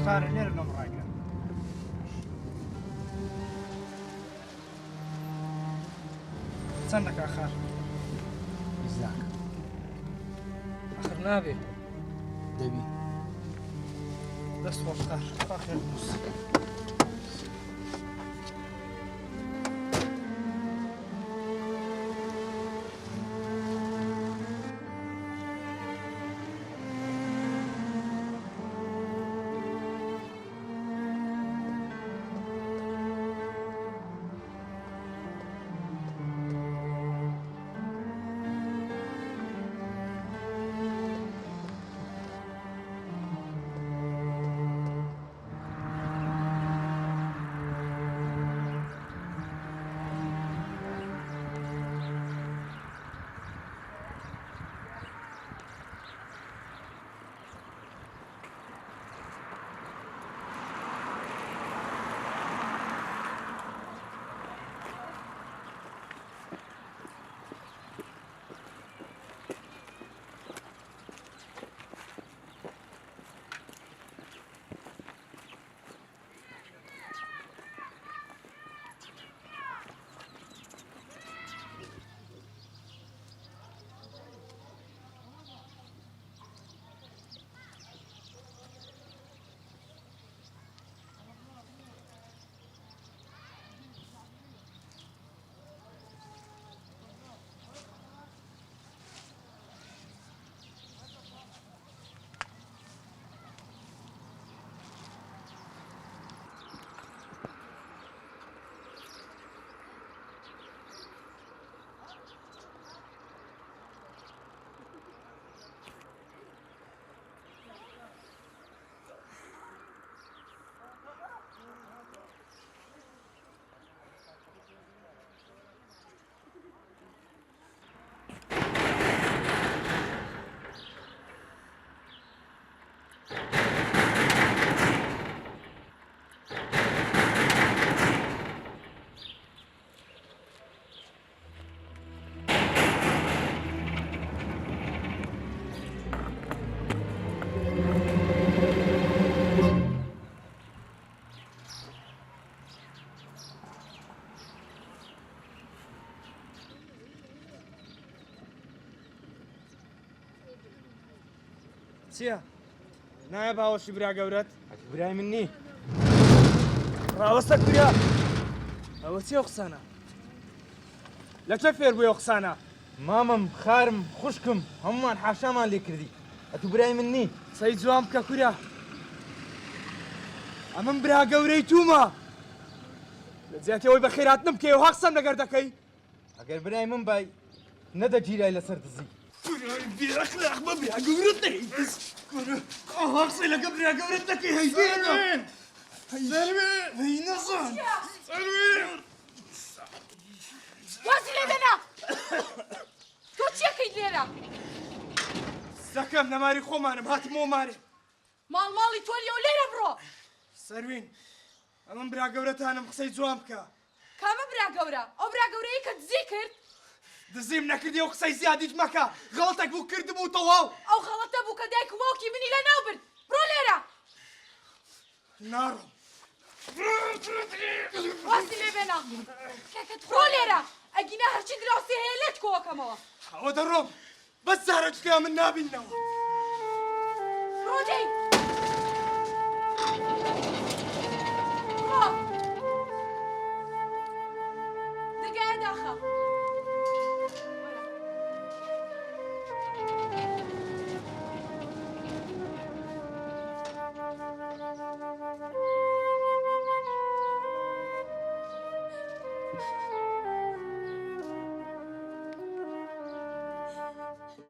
خارە لێرە لەم ڕاگە چەندە کاخار ئیزاک ئەخر نابێ دەبی دەست خۆش خار خوا خێر بووس چییە؟ نایە باوەشی برا گەورەت؟ برای من نی ڕاوەستە کوریا ئەوە چی ئەو قسانە؟ لە چه فێر بووی ئەو قسانە؟ مامم خارم خوشکم هەمومان حاشامان لێ کردی ئەتو برای من نی سەی جوام بکە کوریا ئەمن برا گەورەی توومە لە جێتەوەی بە خێراتنم بکەی و هەقسەم لەگەر دەکەی ئەگەر برای من بای نەدە گیرای لەسەر دزی بیرەخلاق بە برا گەورەت نەهی هەقسەی لەگە برا گەورەت دەکەی هەیدێنە هەی نەزان وازی لێ بێنە تۆ چیەکەیت لێرە؟ سەکەم نەماری خۆمانم هاتمەوە مارێ ماڵی تۆریە و لێرە بڕۆ سەروین ئەمن برا گەورەتانم قسەی جوان بکە کامە برا گەورە ئەو برا گەورەیە کە دزی کرد دزیم نەکردی و قسەی زیادیت مەکە غەڵەتێک بوو کردبوو تەواو ئەو غەڵەتە بوو کە دایک و باوکی منی لە ناو برد بڕۆ لێرە ناڕۆم وازی لێ بێنە کەکەت بڕۆ لێرە ئەگینە هەرچی دراوسی هەیە لێت کۆکەمەوە ئەوە دەڕۆم بەس جارە جگە من نابینەوە ڕۆ دەی ڕۆ